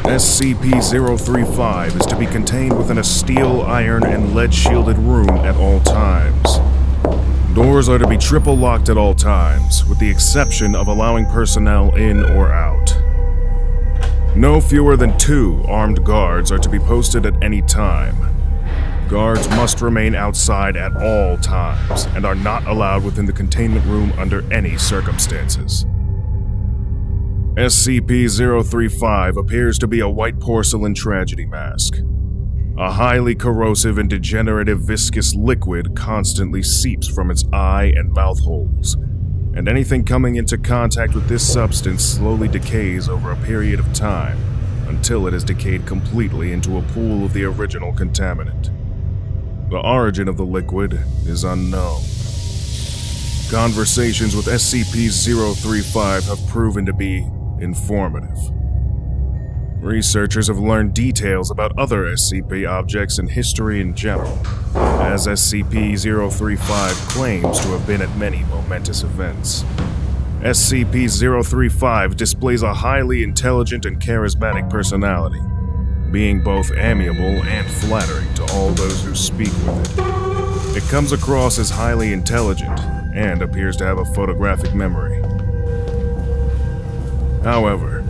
SCP-035 is to be contained within a steel, iron, and lead-shielded room at all times. Doors are to be triple locked at all times, with the exception of allowing personnel in or out. No fewer than 2 armed guards are to be posted at any time. Guards must remain outside at all times and are not allowed within the containment room under any circumstances. SCP-035 appears to be a white porcelain tragedy mask. A highly corrosive and degenerative viscous liquid constantly seeps from its eye and mouth holes, and anything coming into contact with this substance slowly decays over a period of time until it has decayed completely into a pool of the original contaminant. The origin of the liquid is unknown. Conversations with SCP-035 have proven to be informative. Researchers have learned details about other SCP objects and history in general, as SCP-035 claims to have been at many momentous events. SCP-035 displays a highly intelligent and charismatic personality, being both amiable and flattering to all those who speak with it. It comes across as highly intelligent and appears to have a photographic memory. However,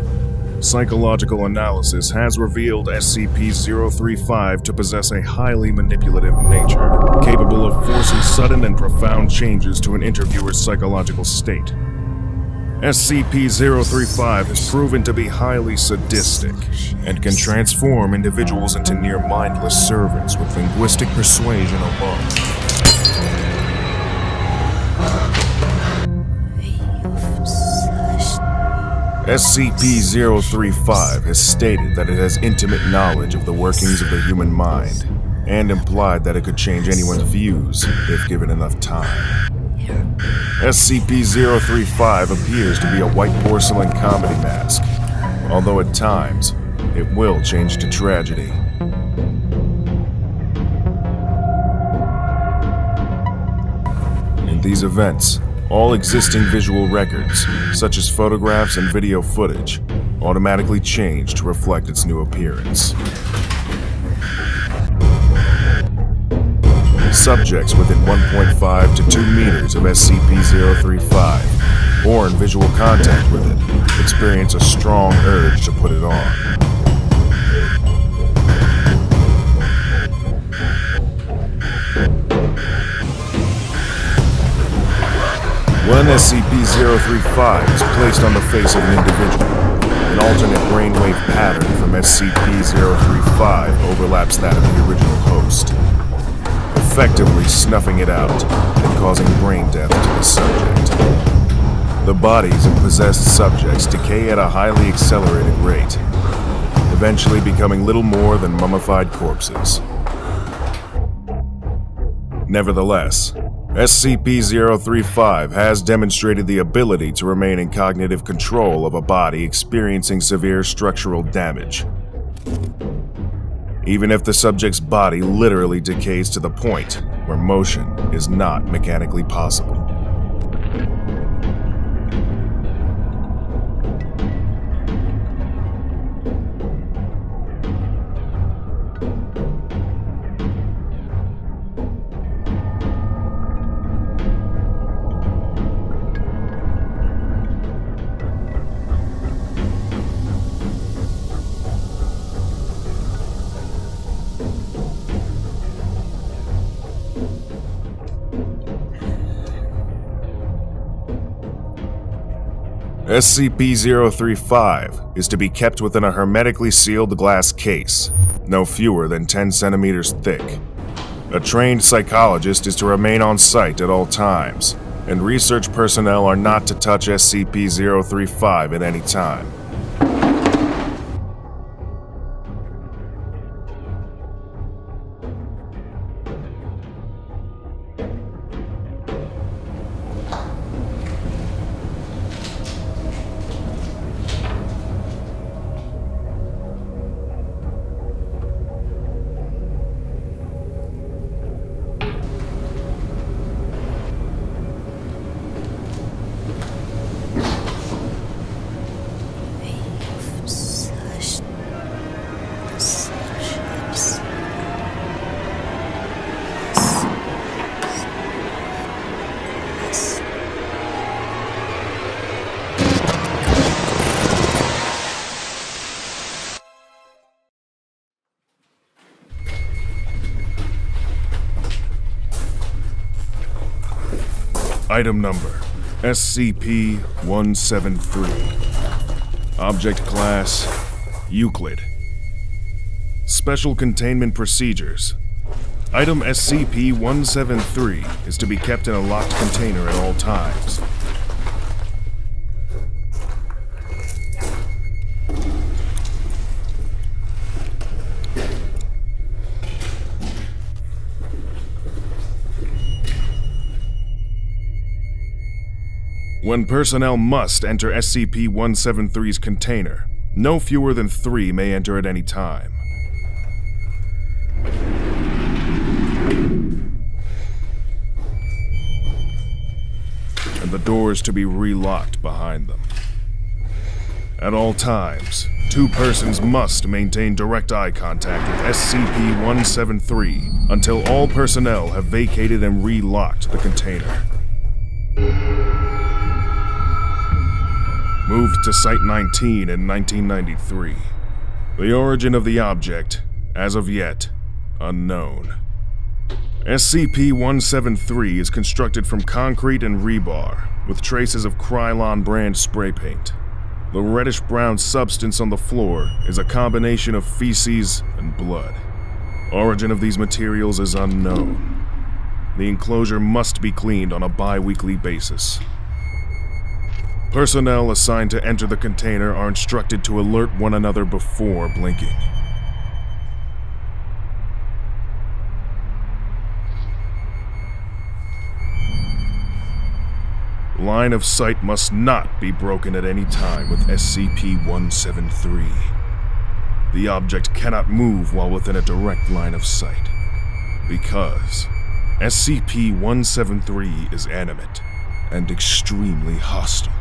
psychological analysis has revealed SCP-035 to possess a highly manipulative nature, capable of forcing sudden and profound changes to an interviewer's psychological state. SCP-035 has proven to be highly sadistic and can transform individuals into near mindless servants with linguistic persuasion alone. SCP-035 has stated that it has intimate knowledge of the workings of the human mind, and implied that it could change anyone's views if given enough time. SCP-035 appears to be a white porcelain comedy mask, although at times, it will change to tragedy. In these events, all existing visual records, such as photographs and video footage, automatically change to reflect its new appearance. Subjects within 1.5 to 2 meters of SCP-035, or in visual contact with it, experience a strong urge to put it on. When SCP-035 is placed on the face of an individual, an alternate brainwave pattern from SCP-035 overlaps that of the original host, effectively snuffing it out and causing brain death to the subject. The bodies of possessed subjects decay at a highly accelerated rate, eventually becoming little more than mummified corpses. Nevertheless, SCP-035 has demonstrated the ability to remain in cognitive control of a body experiencing severe structural damage, even if the subject's body literally decays to the point where motion is not mechanically possible. SCP-035 is to be kept within a hermetically sealed glass case, no fewer than 10 centimeters thick. A trained psychologist is to remain on site at all times, and research personnel are not to touch SCP-035 at any time. Item number, SCP-173. Object class, Euclid. Special containment procedures. Item SCP-173 is to be kept in a locked container at all times. When personnel must enter SCP-173's container, no fewer than 3 may enter at any time. And the doors to be relocked behind them. At all times, 2 persons must maintain direct eye contact with SCP-173 until all personnel have vacated and relocked the container. Moved to Site 19 in 1993. The origin of the object, as of yet, unknown. SCP-173 is constructed from concrete and rebar, with traces of Krylon brand spray paint. The reddish-brown substance on the floor is a combination of feces and blood. Origin of these materials is unknown. The enclosure must be cleaned on a bi-weekly basis. Personnel assigned to enter the container are instructed to alert one another before blinking. Line of sight must not be broken at any time with SCP-173. The object cannot move while within a direct line of sight, because SCP-173 is animate and extremely hostile.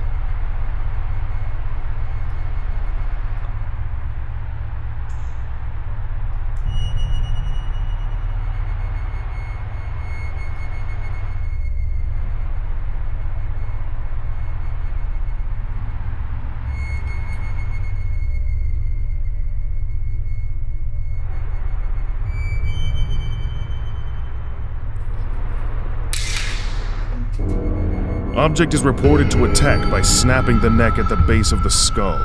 Object is reported to attack by snapping the neck at the base of the skull,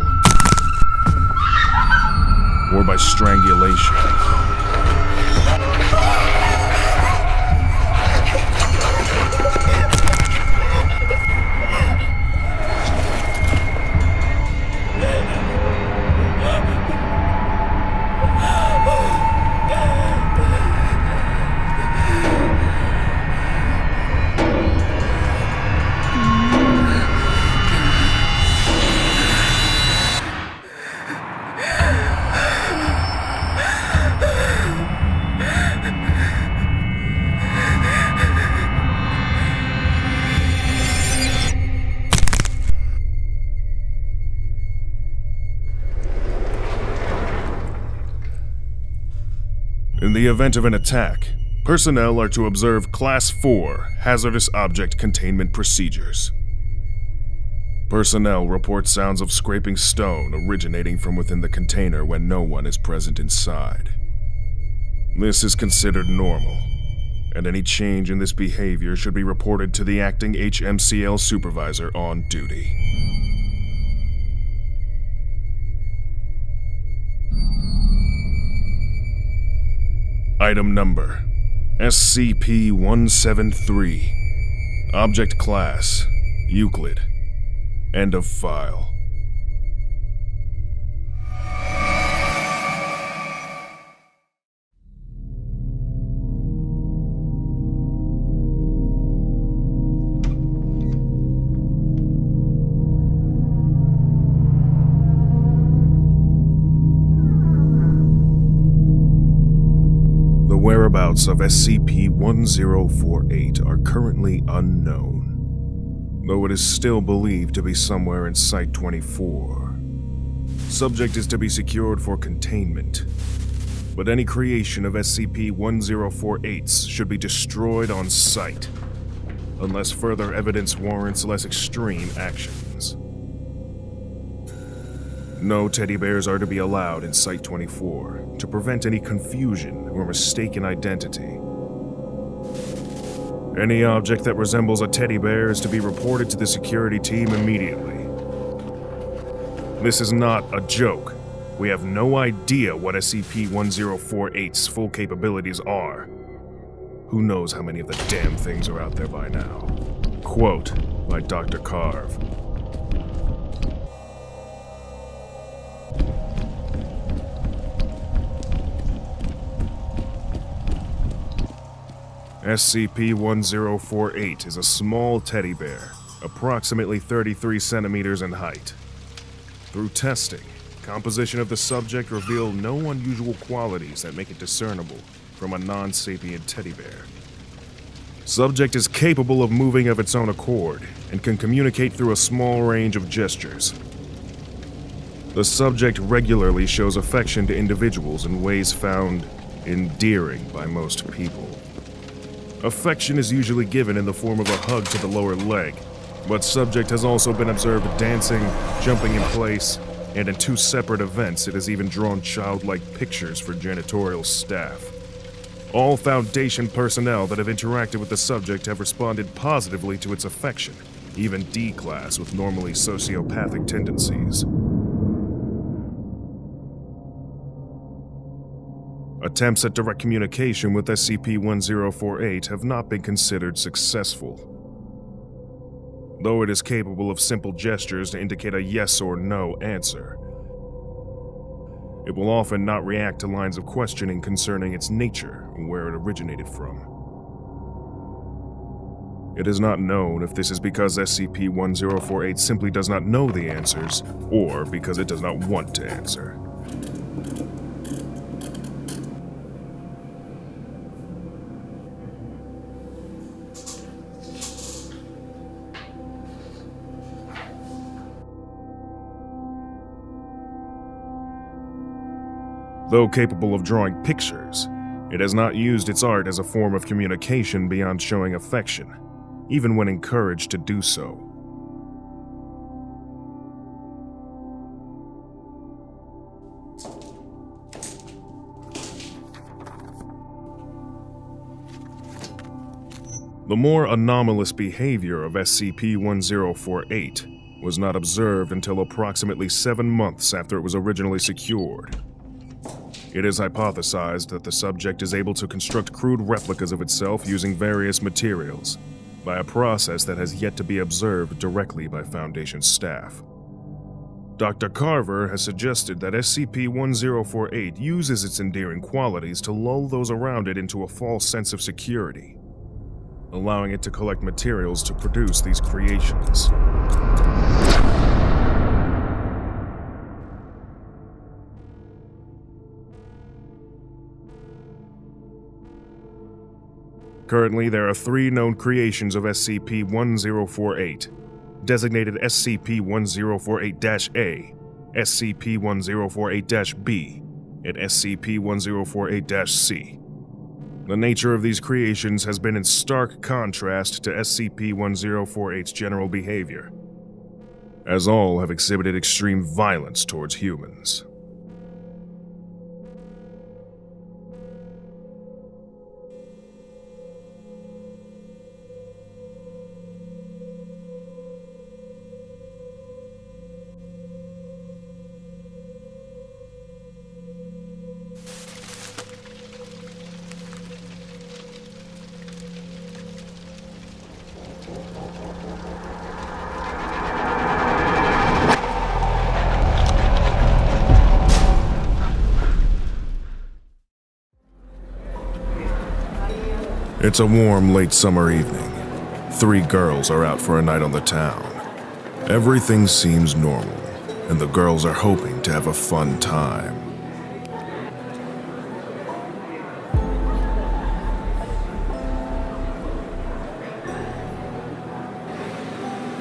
or by strangulation. In the event of an attack, personnel are to observe Class 4 hazardous object containment procedures. Personnel report sounds of scraping stone originating from within the container when no one is present inside. This is considered normal, and any change in this behavior should be reported to the acting HMCL supervisor on duty. Item number, SCP-173. Object class, Euclid. End of file. The whereabouts of SCP-1048 are currently unknown, though it is still believed to be somewhere in Site-24. Subject is to be secured for containment, but any creation of SCP-1048s should be destroyed on sight, unless further evidence warrants less extreme actions. No teddy bears are to be allowed in Site-24 to prevent any confusion or mistaken identity. Any object that resembles a teddy bear is to be reported to the security team immediately. This is not a joke. We have no idea what SCP-1048's full capabilities are. Who knows how many of the damn things are out there by now? Quote by Dr. Carve. SCP-1048 is a small teddy bear, approximately 33 centimeters in height. Through testing, composition of the subject revealed no unusual qualities that make it discernible from a non-sapient teddy bear. Subject is capable of moving of its own accord and can communicate through a small range of gestures. The subject regularly shows affection to individuals in ways found endearing by most people. Affection is usually given in the form of a hug to the lower leg, but subject has also been observed dancing, jumping in place, and in 2 separate events it has even drawn childlike pictures for janitorial staff. All Foundation personnel that have interacted with the subject have responded positively to its affection, even D-Class with normally sociopathic tendencies. Attempts at direct communication with SCP-1048 have not been considered successful. Though it is capable of simple gestures to indicate a yes or no answer, it will often not react to lines of questioning concerning its nature and where it originated from. It is not known if this is because SCP-1048 simply does not know the answers, or because it does not want to answer. Though capable of drawing pictures, it has not used its art as a form of communication beyond showing affection, even when encouraged to do so. The more anomalous behavior of SCP-1048 was not observed until approximately 7 months after it was originally secured. It is hypothesized that the subject is able to construct crude replicas of itself using various materials, by a process that has yet to be observed directly by Foundation staff. Dr. Carver has suggested that SCP-1048 uses its endearing qualities to lull those around it into a false sense of security, allowing it to collect materials to produce these creations. Currently, there are 3 known creations of SCP-1048, designated SCP-1048-A, SCP-1048-B, and SCP-1048-C. The nature of these creations has been in stark contrast to SCP-1048's general behavior, as all have exhibited extreme violence towards humans. It's a warm, late summer evening. 3 girls are out for a night on the town. Everything seems normal, and the girls are hoping to have a fun time.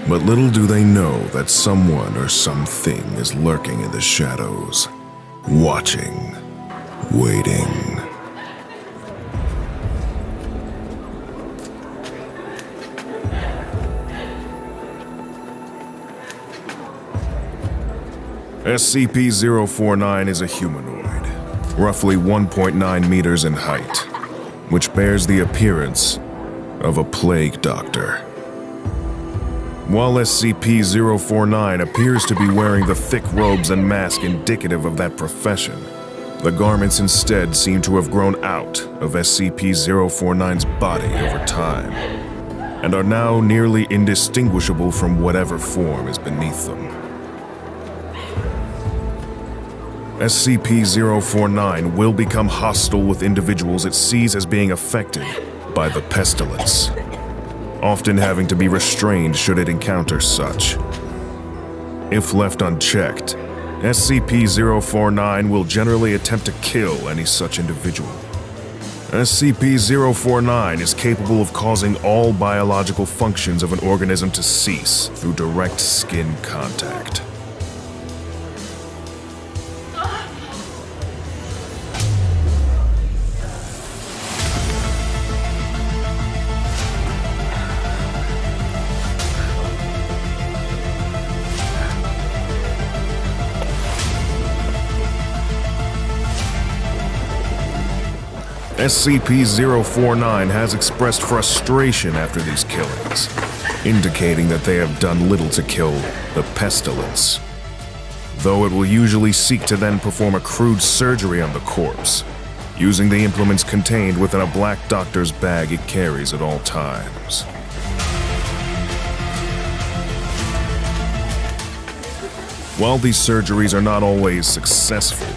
But little do they know that someone or something is lurking in the shadows, watching, waiting. SCP-049 is a humanoid, roughly 1.9 meters in height, which bears the appearance of a plague doctor. While SCP-049 appears to be wearing the thick robes and mask indicative of that profession, the garments instead seem to have grown out of SCP-049's body over time, and are now nearly indistinguishable from whatever form is beneath them. SCP-049 will become hostile with individuals it sees as being affected by the pestilence, often having to be restrained should it encounter such. If left unchecked, SCP-049 will generally attempt to kill any such individual. SCP-049 is capable of causing all biological functions of an organism to cease through direct skin contact. SCP-049 has expressed frustration after these killings, indicating that they have done little to kill the pestilence, though it will usually seek to then perform a crude surgery on the corpse, using the implements contained within a black doctor's bag it carries at all times. While these surgeries are not always successful,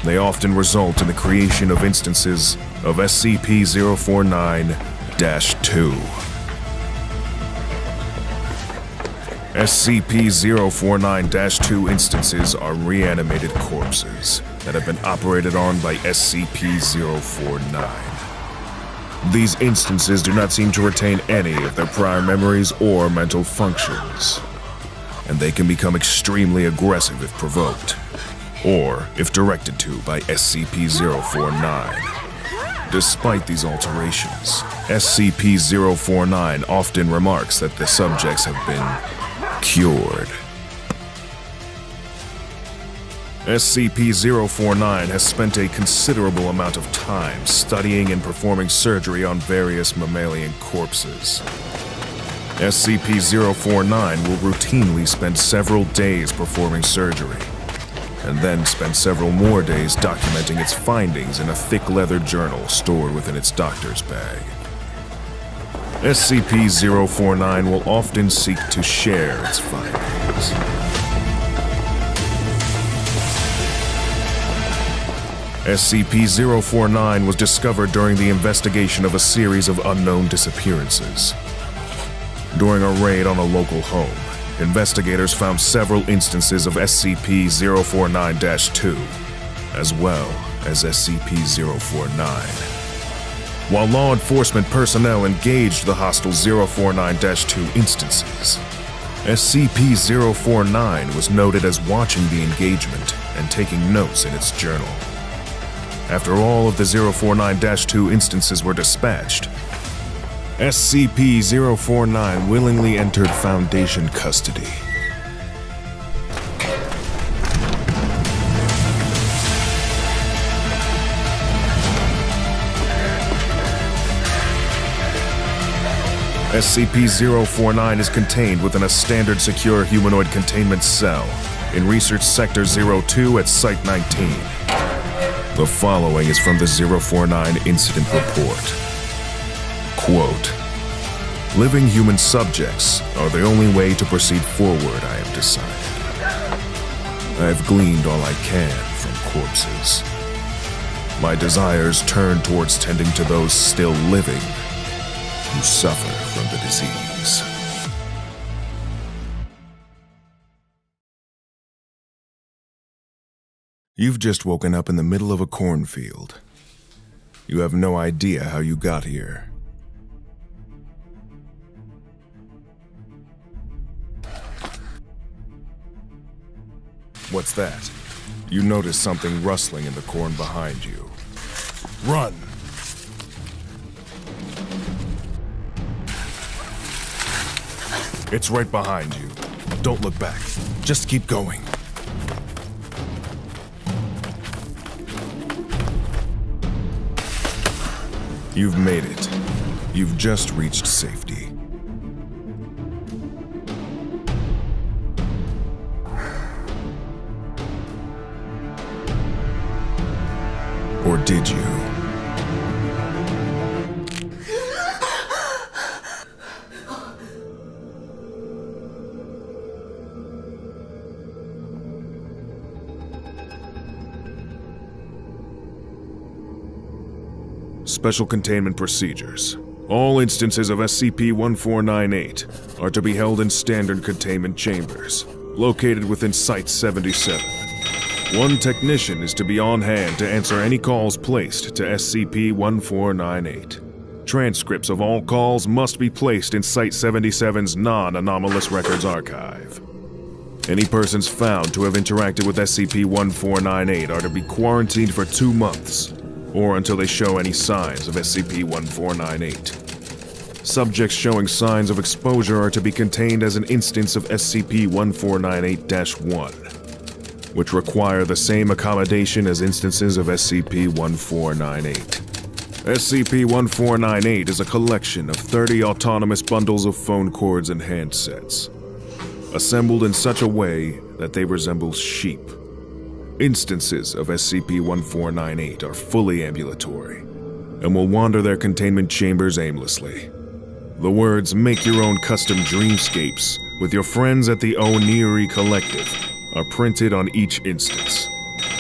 they often result in the creation of instances of SCP-049-2. SCP-049-2 instances are reanimated corpses that have been operated on by SCP-049. These instances do not seem to retain any of their prior memories or mental functions, and they can become extremely aggressive if provoked, or if directed to by SCP-049. Despite these alterations, SCP-049 often remarks that the subjects have been cured. SCP-049 has spent a considerable amount of time studying and performing surgery on various mammalian corpses. SCP-049 will routinely spend several days performing surgery, and then spend several more days documenting its findings in a thick leather journal stored within its doctor's bag. SCP-049 will often seek to share its findings. SCP-049 was discovered during the investigation of a series of unknown disappearances. During a raid on a local home, investigators found several instances of SCP-049-2, as well as SCP-049. While law enforcement personnel engaged the hostile 049-2 instances, SCP-049 was noted as watching the engagement and taking notes in its journal. After all of the 049-2 instances were dispatched, SCP-049 willingly entered Foundation custody. SCP-049 is contained within a standard secure humanoid containment cell in Research Sector 02 at Site 19. The following is from the 049 Incident Report. Quote, "Living human subjects are the only way to proceed forward, I have decided. I have gleaned all I can from corpses. My desires turn towards tending to those still living who suffer from the disease." You've just woken up in the middle of a cornfield. You have no idea how you got here. What's that? You notice something rustling in the corn behind you. Run! It's right behind you. Don't look back. Just keep going. You've made it. You've just reached safety. Or did you? Special Containment Procedures. All instances of SCP-1498 are to be held in standard containment chambers, located within Site-77. One technician is to be on hand to answer any calls placed to SCP-1498. Transcripts of all calls must be placed in Site-77's non-anomalous records archive. Any persons found to have interacted with SCP-1498 are to be quarantined for 2 months, or until they show any signs of SCP-1498. Subjects showing signs of exposure are to be contained as an instance of SCP-1498-1, which require the same accommodation as instances of SCP-1498. SCP-1498 is a collection of 30 autonomous bundles of phone cords and handsets, assembled in such a way that they resemble sheep. Instances of SCP-1498 are fully ambulatory and will wander their containment chambers aimlessly. The words "Make your own custom dreamscapes with your friends at the Oniri Collective" are printed on each instance.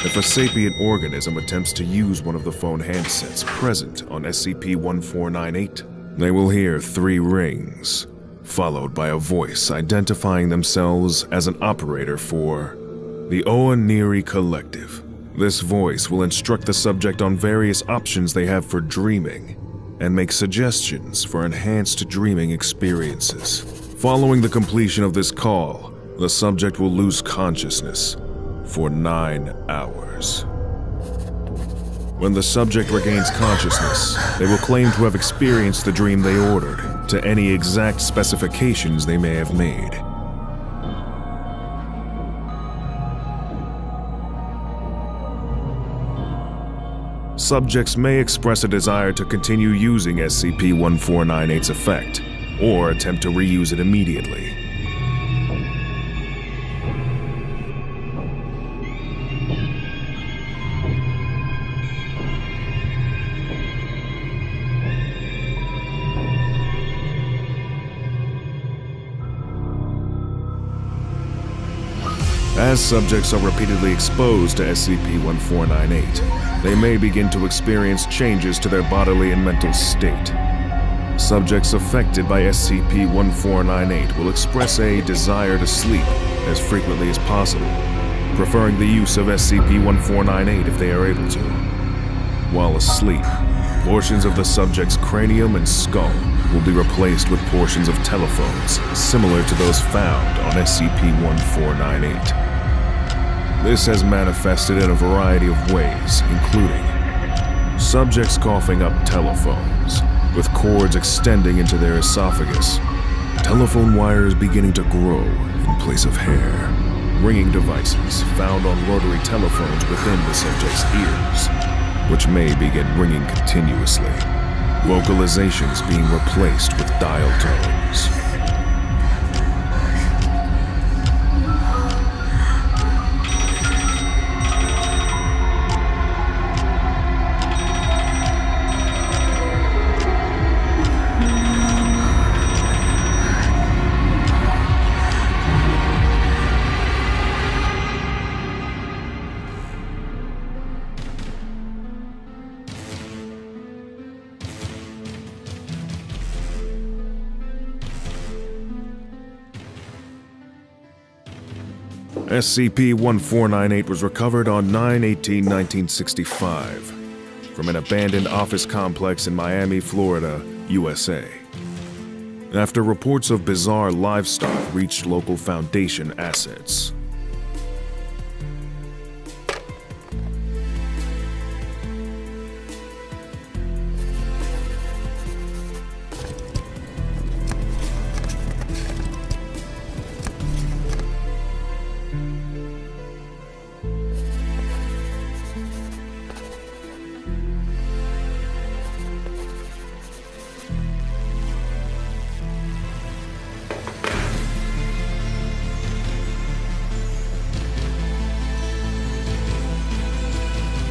If a sapient organism attempts to use one of the phone handsets present on SCP-1498, they will hear 3 rings, followed by a voice identifying themselves as an operator for the Oniri Collective. This voice will instruct the subject on various options they have for dreaming and make suggestions for enhanced dreaming experiences. Following the completion of this call, the subject will lose consciousness for 9 hours. When the subject regains consciousness, they will claim to have experienced the dream they ordered to any exact specifications they may have made. Subjects may express a desire to continue using SCP-1498's effect, or attempt to reuse it immediately. As subjects are repeatedly exposed to SCP-1498, they may begin to experience changes to their bodily and mental state. Subjects affected by SCP-1498 will express a desire to sleep as frequently as possible, preferring the use of SCP-1498 if they are able to. While asleep, portions of the subject's cranium and skull will be replaced with portions of telephones similar to those found on SCP-1498. This has manifested in a variety of ways, including subjects coughing up telephones, with cords extending into their esophagus, telephone wires beginning to grow in place of hair, ringing devices found on rotary telephones within the subject's ears, which may begin ringing continuously, vocalizations being replaced with dial tones. SCP-1498 was recovered on 9/18/1965 from an abandoned office complex in Miami, Florida, USA. After reports of bizarre livestock reached local Foundation assets.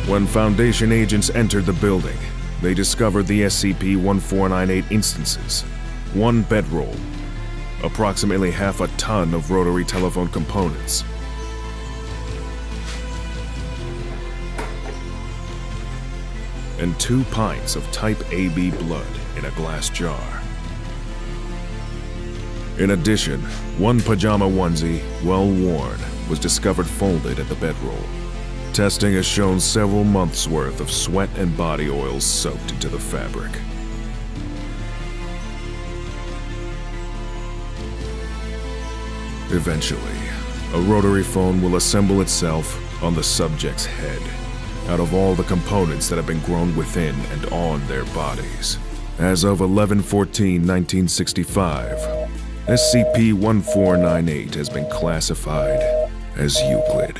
When Foundation agents entered the building, they discovered the SCP-1498 instances, one bedroll, approximately half a ton of rotary telephone components, and 2 pints of Type AB blood in a glass jar. In addition, one pajama onesie, well worn, was discovered folded at the bedroll. Testing has shown several months' worth of sweat and body oils soaked into the fabric. Eventually, a rotary phone will assemble itself on the subject's head, out of all the components that have been grown within and on their bodies. As of 11/14/1965, SCP-1498 has been classified as Euclid.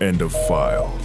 End of file.